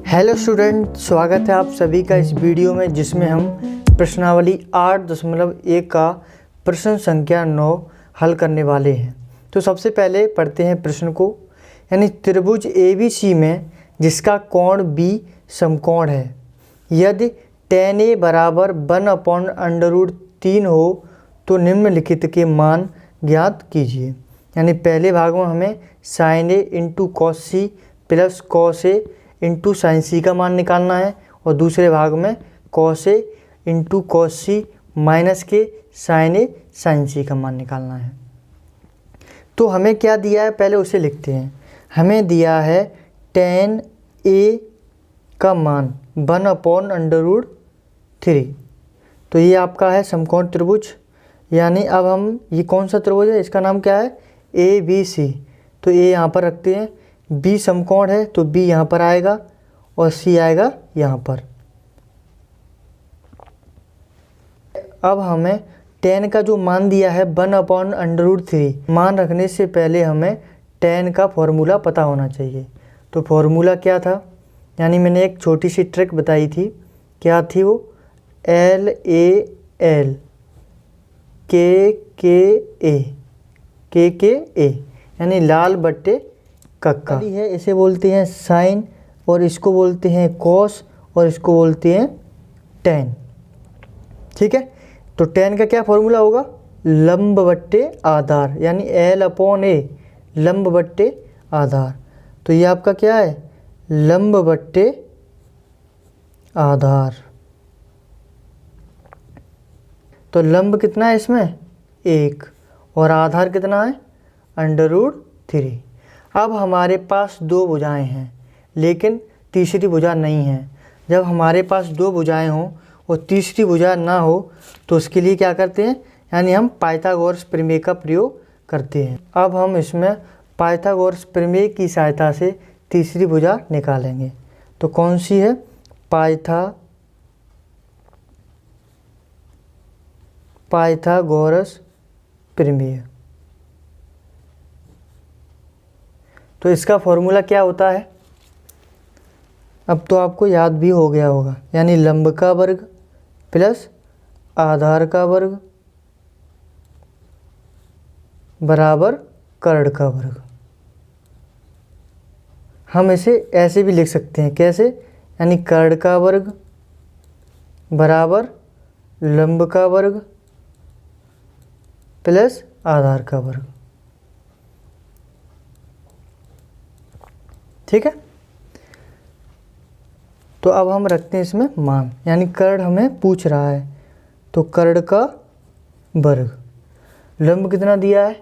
Hello student, स्वागत है आप सभी का इस वीडियो में जिसमें हम प्रश्नावली 8.1 का प्रश्न संख्या 9 हल करने वाले हैं। तो सबसे पहले पढ़ते हैं प्रश्न को। यानी त्रिभुज ABC में जिसका कोण B समकोण है, यदि tan A बराबर 1/√3 हो तो निम्नलिखित के मान ज्ञात कीजिए। यानी पहले भाग में हमें sin A into cos C plus cos A into sine C का मान निकालना है और दूसरे भाग में cos A into cos C minus के साइन A साइन C का मान निकालना है। तो हमें क्या दिया है पहले उसे लिखते हैं। हमें दिया है tan A का मान 1/√3। तो ये आपका है समकोण त्रिभुज। यानी अब हम ये कौन सा त्रिभुज है, इसका नाम क्या है ABC। तो A यहाँ पर रखते हैं। B समकोण है तो B यहाँ पर आएगा और C आएगा यहाँ पर। अब हमें tan का जो मान दिया है 1/√3, मान रखने से पहले हमें tan का फॉर्मूला पता होना चाहिए। तो फॉर्मूला क्या था, यानी मैंने एक छोटी सी ट्रिक बताई थी। क्या थी वो, LAL KKA यानी लाल बट्टे कक्का है। इसे बोलते हैं साइन और इसको बोलते हैं कॉस और इसको बोलते हैं टैन। ठीक है, तो टैन का क्या फॉर्मूला होगा, लंब बट्टे आधार, यानी L/A लंब बट्टे आधार। तो ये आपका क्या है, लंब बट्टे आधार। तो लंब कितना है इसमें 1 और आधार कितना है √3। अब हमारे पास दो भुजाएं हैं लेकिन तीसरी भुजा नहीं है। जब हमारे पास दो भुजाएं हों और तीसरी भुजा ना हो तो उसके लिए क्या करते हैं, यानी हम पाइथागोरस प्रमेय का प्रयोग करते हैं। अब हम इसमें पाइथागोरस प्रमेय की सहायता से तीसरी भुजा निकालेंगे। तो कौन सी है, पाइथागोरस प्रमेय। तो इसका फॉर्मूला क्या होता है, अब तो आपको याद भी हो गया होगा। यानी लंब का वर्ग प्लस आधार का वर्ग बराबर कर्ण का वर्ग। हम इसे ऐसे भी लिख सकते हैं, कैसे, यानी कर्ण का वर्ग बराबर लंब का वर्ग प्लस आधार का वर्ग। ठीक है, तो अब हम रखते हैं इसमें मान, यानी कर्ण हमें पूछ रहा है तो कर्ण का वर्ग, लंब कितना दिया है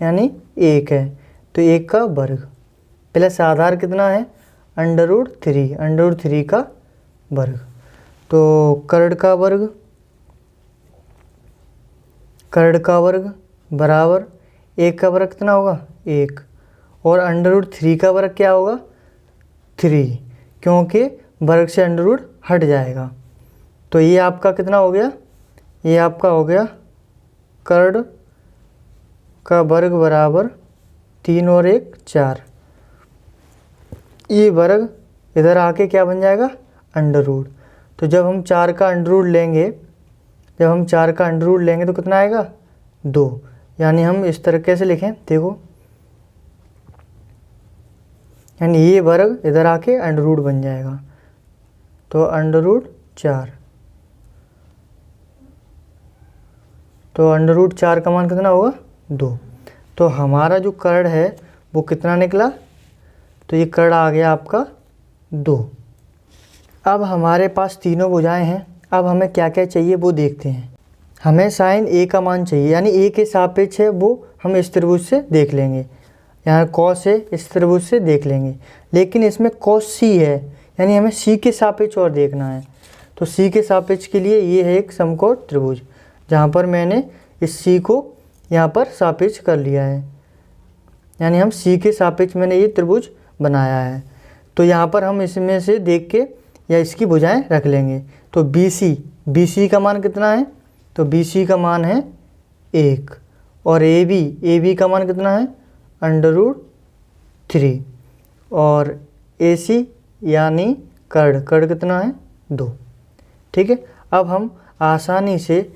यानी 1 है तो 1 का वर्ग प्लस आधार कितना है √3 का वर्ग। तो कर्ण का वर्ग बराबर 1 का वर्ग कितना होगा 1 और √3 का वर्ग क्या होगा 3, क्योंकि वर्ग से √ हट जाएगा। तो ये आपका कितना हो गया, ये आपका हो गया कर्ण का वर्ग बराबर 3 और 1 4। ये वर्ग इधर आके क्या बन जाएगा √। तो जब हम 4 का √ लेंगे तो कितना आएगा 2। यानी हम इस तरीके से लिखें, देखो, यानी ये वर्ग इधर आके √ बन जाएगा तो √4। तो √4 का मान कितना होगा 2। तो हमारा जो कर्ण है वो कितना निकला, तो ये कर्ण आ गया आपका 2। अब हमारे पास तीनों भुजाएं हैं। अब हमें क्या क्या चाहिए वो देखते हैं। हमें साइन A का मान चाहिए, यानी A के सापेक्ष है वो हम इस त्रिभुज से देख लेंगे। यहाँ cos A इस त्रिभुज से देख लेंगे, लेकिन इसमें cos C है, यानी हमें C के सापेक्ष और देखना है। तो C के सापेक्ष के लिए ये है एक समकोण त्रिभुज, जहाँ पर मैंने इस C को यहाँ पर सापेक्ष कर लिया है, यानी हम C के सापेक्ष मैंने ये त्रिभुज बनाया है। तो यहाँ पर हम इसमें से देख के या इसकी भुजाएं रख लेंगे। तो BC का मान कितना है, तो BC का मान है 1 और AB का मान कितना है √3 और AC यानी कर्ण कितना है 2। ठीक है, अब हम आसानी से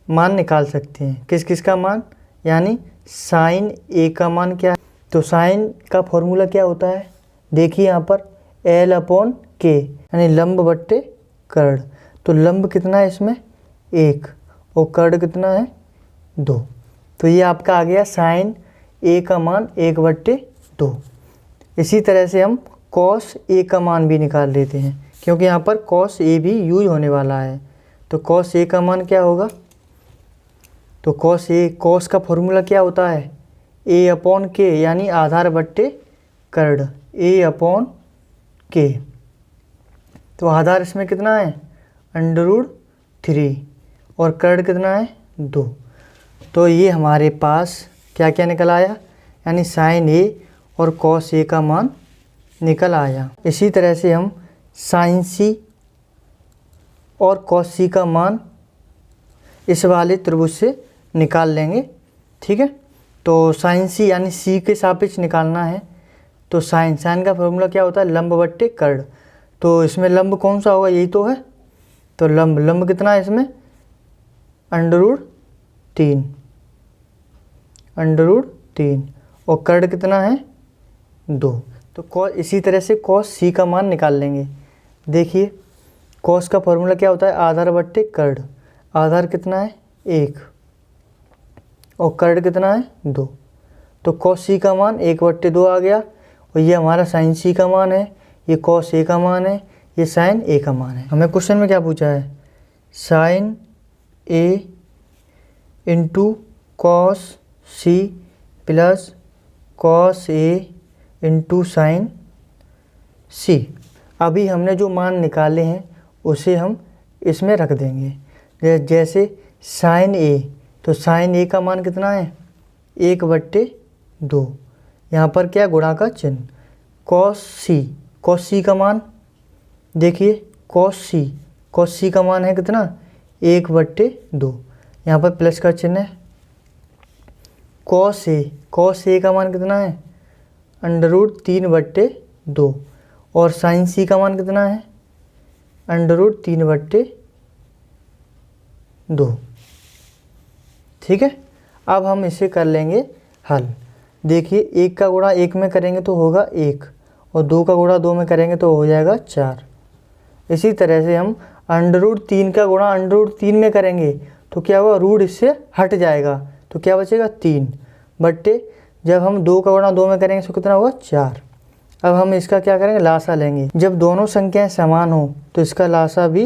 मान निकाल सकते हैं। किस किस का मान, यानी साइन ए का मान क्या है। तो साइन का फॉर्मूला क्या होता है, देखिए यहाँ पर L/K यानी लंब बट्टे कर्ण। तो लंब कितना है इसमें 1 और कर्ण कितना है 2। तो ये आपका आ गया साइन ए का मान 1/2। इसी तरह से हम कॉस ए का मान भी निकाल लेते हैं, क्योंकि यहाँ पर कॉस ए भी यूज होने वाला है। तो कॉस ए का मान क्या होगा, तो कॉस का फॉर्मूला क्या होता है A/K यानी आधार बट्टे कर्ण A/K। तो आधार इसमें कितना है √3 और कर्ण कितना है 2। तो ये हमारे पास क्या क्या निकल आया, यानी साइन ए और कॉस ए का मान निकल आया। इसी तरह से हम साइन सी और कॉस सी का मान इस वाले त्रिभुज से निकाल लेंगे। ठीक है, तो साइन सी यानी सी के सापेक्ष निकालना है। तो साइन का फॉर्मूला क्या होता है लंब बट्टे कर्ण। तो इसमें लंब कौन सा होगा, यही तो है। तो लंब कितना है इसमें √3 और कर्ण कितना है 2। तो इसी तरह से कॉस सी का मान निकाल लेंगे। देखिए कॉस का फॉर्मूला क्या होता है आधार बट्टे कर्ण। आधार कितना है 1 और कर्ण कितना है 2। तो कॉस सी का मान 1/2 आ गया और ये हमारा साइन सी का मान है, ये कॉस ए का मान है, ये साइन ए का मान है। हमें क्वेश्चन में क्या पूछा है, sine A into cos C plus cos A into sine C. अभी हमने जो मान निकाले हैं उसे हम इसमें रख देंगे। जैसे साइन ए, तो साइन ए का मान कितना है 1/2। यहाँ पर क्या गुणा का चिन्ह। कॉस सी का मान देखिए, कॉस सी का मान है कितना 1/2। यहाँ पर प्लस का चिन्ह है। कॉस ए का मान कितना है √3/2 और साइन सी का मान कितना है √3/2। ठीक है, अब हम इसे कर लेंगे हल। देखिए 1 का गुणा 1 में करेंगे तो होगा 1 और 2 का गुणा 2 में करेंगे तो हो जाएगा 4। इसी तरह से हम √3 का गुणा √3 में करेंगे तो क्या होगा, रूट इससे हट जाएगा तो क्या बचेगा 3 बट्टे जब हम 2 का गुणा 2 में करेंगे तो कितना होगा 4। अब हम इसका क्या करेंगे, लासा लेंगे। जब दोनों संख्याएं समान हो तो इसका लासा भी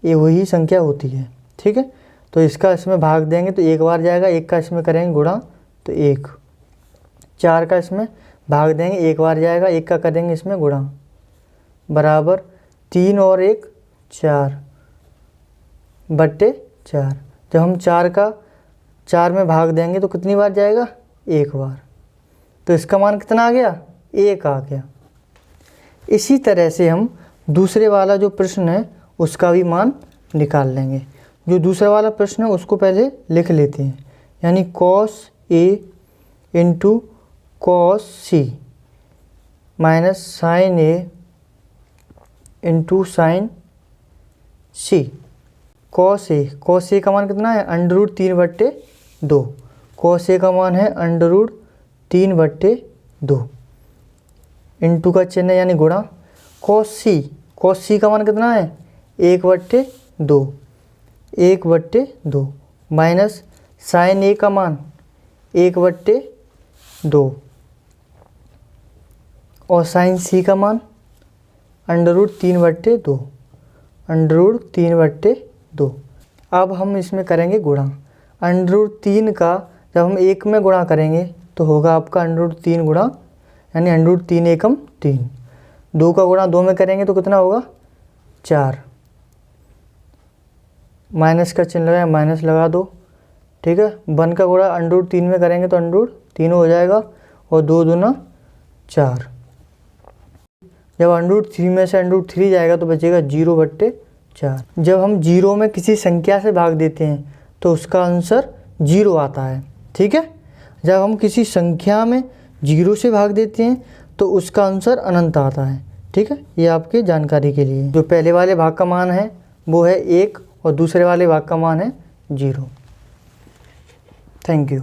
ये वही संख्या होती है। ठीक है, तो इसका इसमें भाग देंगे तो 1 बार जाएगा, 1 का इसमें करेंगे गुणा तो 1, 4 का इसमें भाग देंगे 1 बार जाएगा, 1 का करेंगे इसमें गुणा, बराबर 3 और 1 4/4। जब हम 4 का 4 में भाग देंगे तो कितनी बार जाएगा 1 बार। तो इसका मान कितना आ गया 1 आ गया। इसी तरह से हम दूसरे वाला जो प्रश्न है उसका भी मान निकाल लेंगे। जो दूसरा वाला प्रश्न है उसको पहले लिख लेते हैं, यानी cos A into cos C minus sign A into sine C. Cos A का मान कितना है √3/2। कॉस ए का मान है √3/2 इंटू का चिन्ह यानी गुणा। कॉस सी का मान कितना है 1/2 माइनस साइन ए का मान 1/2 और साइन सी का मान √3/2। अब हम इसमें करेंगे गुणा। √3 का जब हम 1 में गुणा करेंगे तो होगा आपका √3 गुणा यानी √3 एकम 3। 2 का गुणा 2 में करेंगे तो कितना होगा 4। माइनस का चिन्ह लगाए, माइनस लगा दो। ठीक है, 1 का गुणा √3 में करेंगे तो √3 हो जाएगा और 2 दूना 4। जब √3 में से √3 जाएगा तो बचेगा 0/4। जब हम 0 में किसी संख्या से भाग देते हैं तो उसका आंसर 0 आता है। ठीक है, जब हम किसी संख्या में 0 से भाग देते हैं तो उसका आंसर अनंत आता है। ठीक है, ये आपकी जानकारी के लिए। जो पहले वाले भाग का मान है वो है 1 और दूसरे वाले भाग का मान है 0। Thank you.